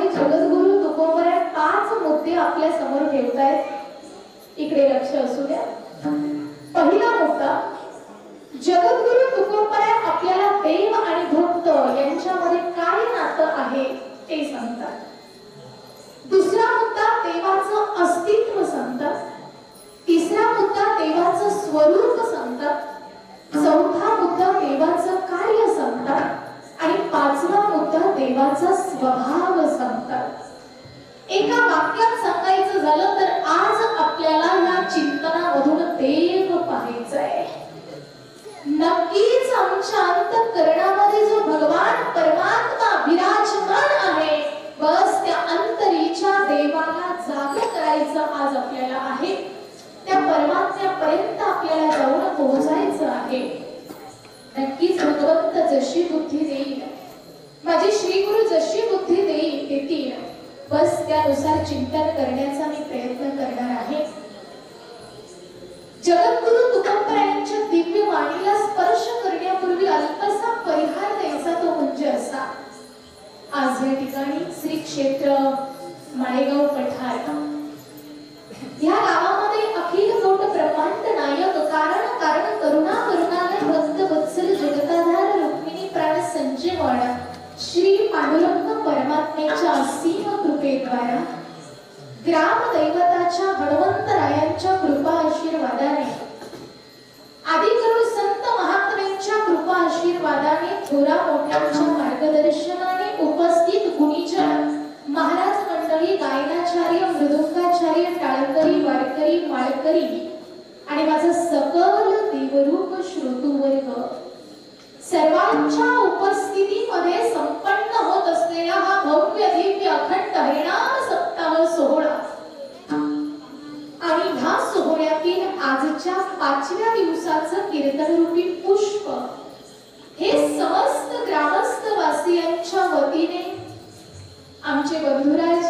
गावामध्ये जगद्गुरु तुकोबराय 5 मुद्दे आपल्या समोर ठेवतायत. इकडे लक्ष असू द्या. पहिला मुद्दा, जगद्गुरु तुकोबराय आपल्याला देव आणि भक्त यांच्यामध्ये काय नातं आहे ते सांगतात. दुसरा मुद्दा, देवाचं अस्तित्व सांगतात. तिसरा मुद्दा, देवाचं स्वरूप सांगतात. चौथा मुद्दा, देवाचं कार्य सांगतात. आणि पाचवा मुद्दा, देवाचा स्वभाव सांगतात. एका वाक्यात सांगायचं झालं तर आज आपल्याला या चिंतनामधून देव पाहायचा आहे. नक्कीच आमच्या अंतःकरणामध्ये जो भगवान परमात्मा विराजमान आहे, बस त्या अंतरीच्या देवाला जाग करायचं आज आपल्याला आहे. त्या परमात्म्यापर्यंत आपल्याला जाऊन पोहोचायचं आहे. नक्कीच भगवंत जशी बुद्धी देईल, माझे श्री गुरु जशी बुद्धी देतील, बस त्यानुसार चिंतन करण्याचा मी प्रयत्न करणार आहे. जगद्गुरु तुकोबरायांच्या दिव्य वाणीला स्पर्श करण्यापूर्वी अल्पसा परिहार द्यायचा, तो म्हणजे असा. आज या ठिकाणी श्री क्षेत्र माळेगाव पठार या गावामध्ये अखिल कोट ब्रह्मांड नायक कारण कारण करुणा करुणालय भक्त वत्सल जगताधार रुक्मिणी प्राण संजीवण श्री पांडुरंग परमात्म्याच्या असीम कृपेद्वारा ग्राम दैवताच्या हनुमंतरायांच्या कृपा आशीर्वादाने आदिगुरु संत महात्म्यांच्या कृपा आशीर्वादाने थोरा मोठ्यांच्या मार्गदर्शनाने उपस्थित गुणीजन महाराज मंडळी, गायनाचार्य, मृदुंगाचार्य, टाळकरी, वारकरी, माळकरी आणि माझा सकल देवरूप श्रोतुवर्ग सर्वांच्या उपस्थितीमध्ये संपन्न होत असलेला हा भव्य दिव्य अखंड हरिनाम सप्ताह सोहळा आणि ह्या सोहळ्यातील आजच्या 5व्या दिवसाचं कीर्तनरूपी पुष्प हे समस्त ग्रामस्थ वासियांच्या वतीने आमचे बंधुराज,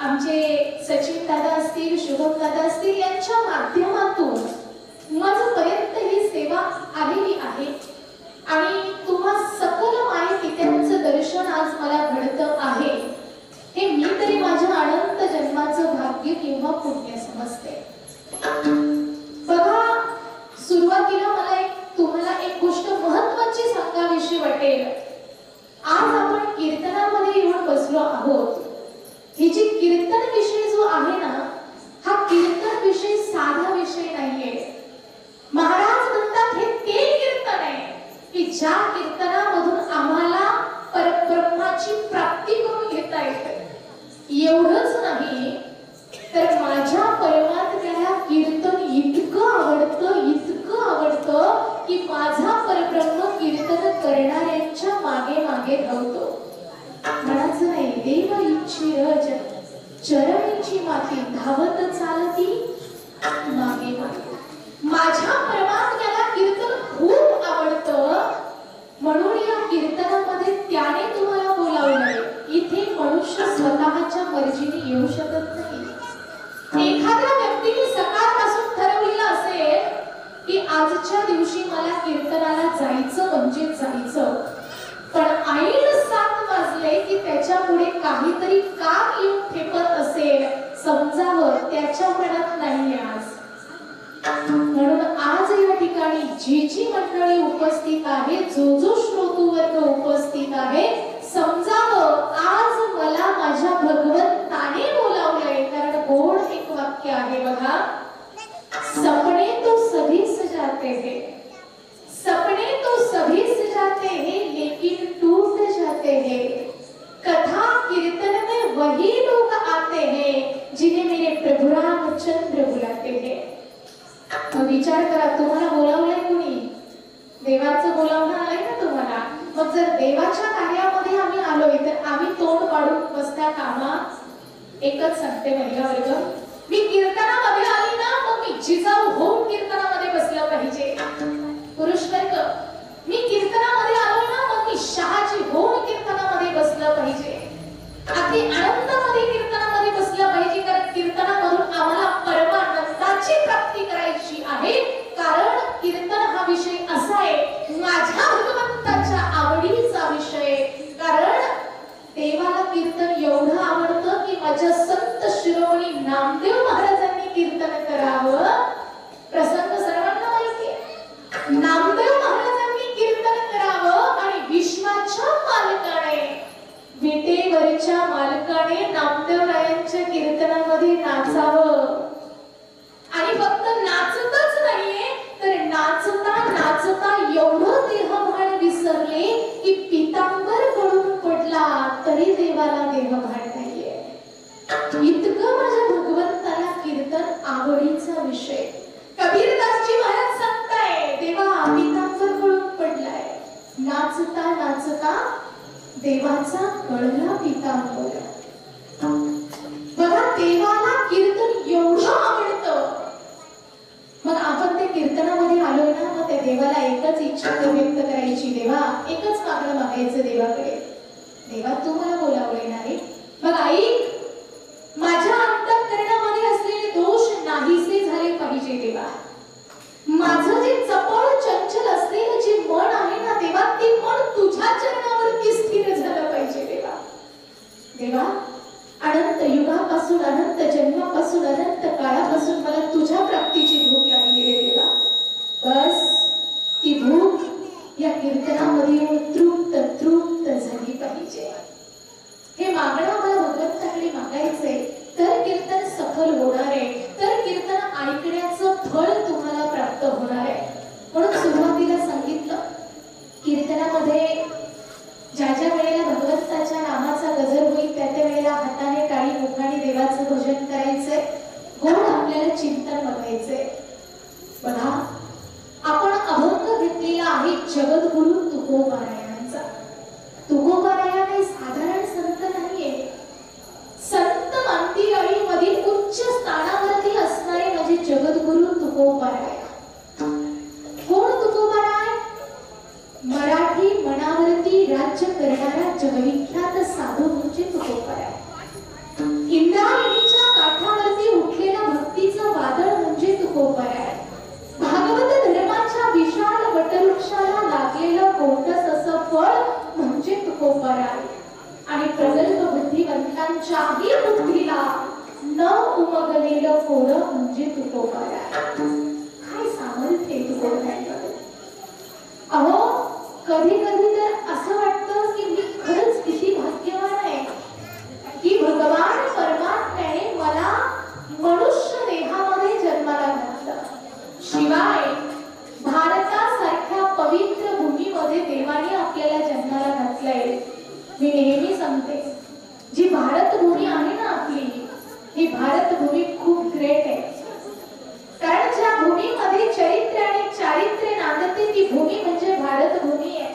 आमचे सचिन दादा असतील, शुभम दादा असतील यांच्या माध्यमातून माझ्यापर्यंत ही सेवा आलेली आहे. आणि तुम्हा सकल मायपित्यांचं दर्शन आज मला घडतं आहे, हे मी तरी माझ्या अनंत जन्माचं भाग्य किंवा पुण्य समजते. बघा, सुरुवातीला मला तुम्हाला एक गोष्ट महत्त्वाची सांगावीशी वाटेल. आज आपण कीर्तनामध्ये येऊन बसलो आहोत. ही जी कीर्तन विषय जो आहे ना, हा कीर्तन विषय साधा विषय नाहीये. महाराज म्हणतात हे ते कीर्तन आहे की ज्या कीर्तनामधून आम्हाला परब्रह्माची प्राप्ती करून घेता येते. एवढंच नाही तर माझ्या परमात्म्याला कीर्तन इतकं आवडतं की माझा परब्रह्म कीर्तन करणाऱ्यांच्या मागे मागे धावतो. म्हणाच नाही, देव इच्छी रज चरणीची माती धावत चालती मागे मागे. माझ्या परमात्म्याला कीर्तन खूप आवडतं, म्हणून या कीर्तनामध्ये त्याने तुम्हाला बोलावलंय. इथे मनुष्य स्वतःच्या मर्जीने येऊ शकत नाही. एखाद्या व्यक्तीने सकाळपासून ठरवलेलं असेल की आजच्या दिवशी मला कीर्तनाला जायचं म्हणजे जायचं, पण ऐन 7 वाजले की त्याच्या पुढे काहीतरी काम येऊन ठेपत असेल, समजावं त्याच्या मनात नाही आज. म्हणून आज या ठिकाणी जी मंडळी उपस्थित आहे, जो श्रोतुवर्ग उपस्थित आहे, समजावं आज मला माझ्या भगवंताने बोलावलंय. कारण गोड एक वाक्य आहे बघा, सपने तो सभी सजाते हैं, सपने तो सभी सजाते हैं लेकिन टूट जाते हैं. कथा कीर्तन में वही लोग आते हैं जिन्हें मेरे प्रभु रामचंद्र बुलाते हैं. विचार करा, तुम्हाला बोलावलंय कुणी? देवाचं बोलावणं आलंय ना तुम्हाला. मग जर देवाच्या कार्यामध्ये आम्ही आलोय तर आम्ही तोंड पाडून बसता कामा. एकच सांगते महिला वर्ग, मी कीर्तनामध्ये आली ना मग मी जिजाऊ होऊन कीर्तनामध्ये बसलं पाहिजे. पुरुष वर्ग, मी कीर्तनामध्ये आलो ना मग मी शहाजी होऊन कीर्तनामध्ये बसलं पाहिजे. अगदी आनंदामध्ये कीर्तनामध्ये बसलं पाहिजे. कारण कीर्तनामधून आम्हाला परमानंदाची प्राप्ती करायची आहे. कारण कीर्तन हा विषय असा आहे, माझ्या भगवंताच्या आवडीचा विषय. कारण देवाला कीर्तन एवढं करावं. प्रसंग सर्वांना माहिती आहे. नामदेव महाराजांनी कीर्तन करावं आणि विश्वाच्या मालकाने, विटेवरच्या मालकाने नामदेवरायांच्या कीर्तनामध्ये नाचावं. आणि फक्त नाचतच नाहीये तर नाचता नाचता एवढं देहभान विसरले की पितांबर गळून पडला तरी देवाला देहभान नाहीये. इतकं माझ्या भगवंताला कीर्तन आवडीचा विषय. कबीरदासजी महाराज सांगताय देवा पितांबर गळून पडलाय. नाचता नाचता देवाचा गळला पितांबर. बघा देवाला कीर्तन एवढं आवडतं. मग आपण ते कीर्तनामध्ये आलोय ना, मग त्या देवाला एकच इच्छा व्यक्त करायची. देवा एकच मागणं मागायचं देवाकडे. देवा तू मला बोलावलंय ना रे. मग ऐक, माझ्या अंतःकरणामध्ये असलेले दोष नाहीसे झाले पाहिजे देवा. माझं जे चपळ चंचल असलेलं जे मन आहे ना देवा, ते मन तुझ्या चरणावरती स्थिर झालं पाहिजे देवा. देवा अनंत युगापासून, अनंत जन्मापासून, अनंत काळापासून मला तुझ्या प्राप्तीची भूक लागली रे देवा. बस ती भूक या कीर्तनामध्ये तृप्त तृप्त झाली पाहिजे. हे मागणं मला भगवंताकडे मागायचंय तर कीर्तन सफल होणार आहे, तर कीर्तन ऐकण्याचं फळ तुम्हाला प्राप्त होणार आहे. म्हणून सुरुवातीला सांगितलं कीर्तनामध्ये ज्या ज्या वेळेला भगवंताच्या नामाचा गजर होईल त्या त्या वेळेला हाताने टाळी मुखाने देवाचं भजन करायचंय. गोड आपल्याला चिंतन बघायचंय. बघा आपण अभंग घेतलेला आहे जगद्गुरु तुकोबारायांचा. तुकोबाराया काही साधारण संत नाहीये. संत मांदियाळी मधील उच्च स्थानावरती असणारे म्हणजे जगद्गुरु तुकोबाराया. कोण तुकोबाराय? मराठी मनावरती राज्य करणारा जगविख्यात साधू म्हणजे तुकोबाराय. इंद्रायणीच्या काठावरती उठलेला भक्तीचं वादळ म्हणजे तुकोबाराय. भागवत धर्माच्या विशाल वटवृक्षाला लागलेलं गोंडस असं फळ म्हणजे तुकोबाराय. आणि प्रगल्भ बुद्धिवंतांच्याही बुद्धीला न उमगलेलं कोरं म्हणजे तुकोबाराय. काय सामर्थ्य आहे तुकोबारायांमध्ये. अहो कधी कधी तर असं वाटतं की मी खरंच किती भाग्यवान आहे की भगवान परमात्म्याने मला मनुष्य देहामध्ये जन्माला घातलं. शिवाय भारतासारख्या पवित्र भूमीमध्ये देवाने आपल्याला जन्माला घातलंय. मी नेहमी सांगते जी भारत भूमी आहे ना आपली, ही भारत भूमी खूप ग्रेट आहे. कारण ज्या भूमीमध्ये चरित्र आणि चारित्र्य नांदते ती भूमी म्हणजे भारत भूमी आहे.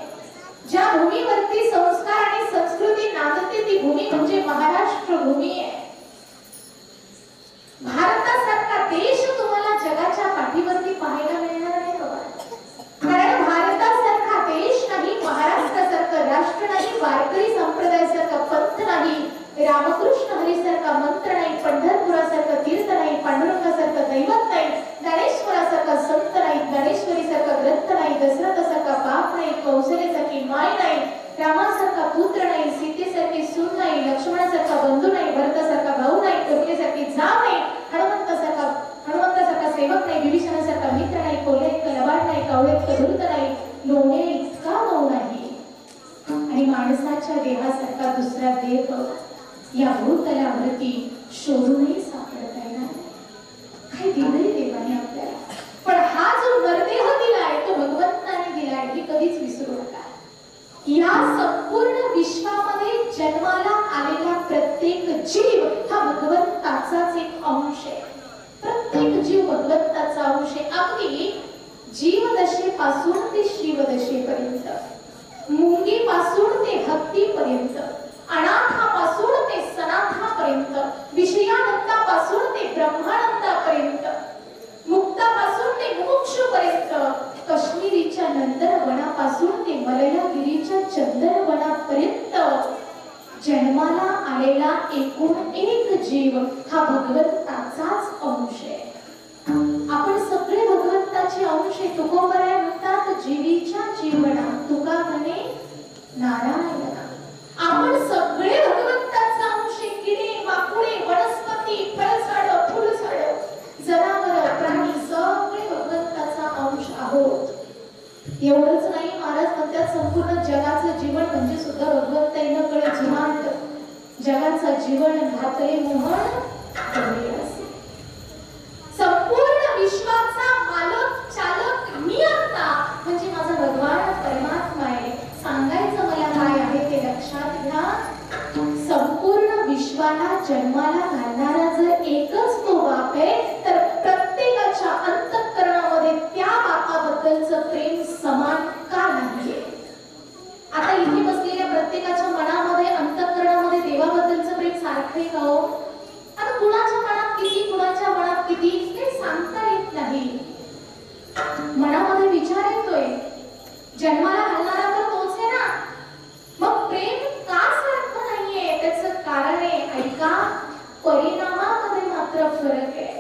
ज्या भूमीवरती संस्कार आणि संस्कृती नांदते ती भूमी म्हणजे महाराष्ट्र भूमी आहे. भारतासारखा देश तुम्हाला जगाच्या पाठीवरती पाहायला मिळणार नाही बाबा. कारण भारतासारखा देश नाही, महाराष्ट्रासारखं राष्ट्र नाही, वारकरी संप्रदायासारखा पंथ नाही, रामकृष्ण हरीसारखा मंत्र नाही, पंढरपुरासारखं तीर्थ नाही, पांडुरंगासारखं दैवत नाही, ज्ञानेश्वरासारखा संत नाही, ज्ञानेश्वरीसारखा ग्रंथ नाही, दशरथासारखा बाप नाही, कौशल्यासारखी माय नाही, रामासारखा पुत्र नाही, सीतेसारखी सून नाही, लक्ष्मणासारखा बंधू नाही, भरतासारखा भाऊ नाही, कपिलेसारखी जाव नाही, हनुमंतासारखा सेवक नाही, विभीषणासारखा मित्र नाही, कोल्हे इतकं लबाड नाही, कावळे इतकं धूर्त नाही, लोणे इतका मऊ नाही. आणि माणसाच्या देहासारखा दुसरा देव या भूतलावरती शोधूनही सापडता येणार. काय दिलंय देवाने आपल्याला. पण हा जो नरदेह दिलाय तो भगवंताने दिलाय हे कधीच विसरू नका. या संपूर्ण विश्वामध्ये जन्माला आलेला प्रत्येक जीव हा भगवंताचाच एक अंश आहे. प्रत्येक जीव भगवंताचा अंश आहे. अगदी जीवदशेपासून ते शिवदशेपर्यंत, मुंगीपासून ते हत्तीपर्यंत, अनाथापासून ते सनाथापर्यंत, विषयानंदापासून ते ब्रह्मानंदापर्यंत, मुक्तापासून ते मुमुक्षुपर्यंत, काश्मीरीच्या नंदनवनापासून ते मलयागिरीच्या चंदनवनापर्यंत जन्माला आलेला एकूण एक जीव हा भगवंताचाच अंश आहे. आपण सगळे भगवंताचे अंश आहे. तुकोबाराय म्हणतात जीवीच्या जीवना तुका म्हणे नारायणा. आपण सगळे भगवंताचा अंश आहे. किडे, माकुडे, वनस्पती, फळझाड, फुलझाड, जनावर, जीवन घातले मोहन कवळे असे. संपूर्ण विश्वाचा मालक चालक मी आता म्हणजे माझा भगवान परमात्मा आहे. सांगायचं मला काय आहे ते लक्षात घ्या. संपूर्ण विश्वाला जन्माला घालणारा जर एकच तो बाप आहे तर प्रत्येकाच्या अंतःकरणामध्ये त्या बापाबद्दलचं प्रेम समान का नाहीये? आता इथे बसलेल्या प्रत्येकाच्या मनामध्ये अंतःकरणामध्ये देवाबद्दलचं प्रेम सारखं आहे का हो? आता कुणाच्या मनात किती कुणाच्या मनात किती हे सांगता येत नाही. मनामध्ये विचार येतोय, जन्माला घालणारा तर तोच आहे ना, मग प्रेम का सारखं नाहीये? त्याचं कारण आहे ऐका, परिणामामध्ये मात्र फरक आहे.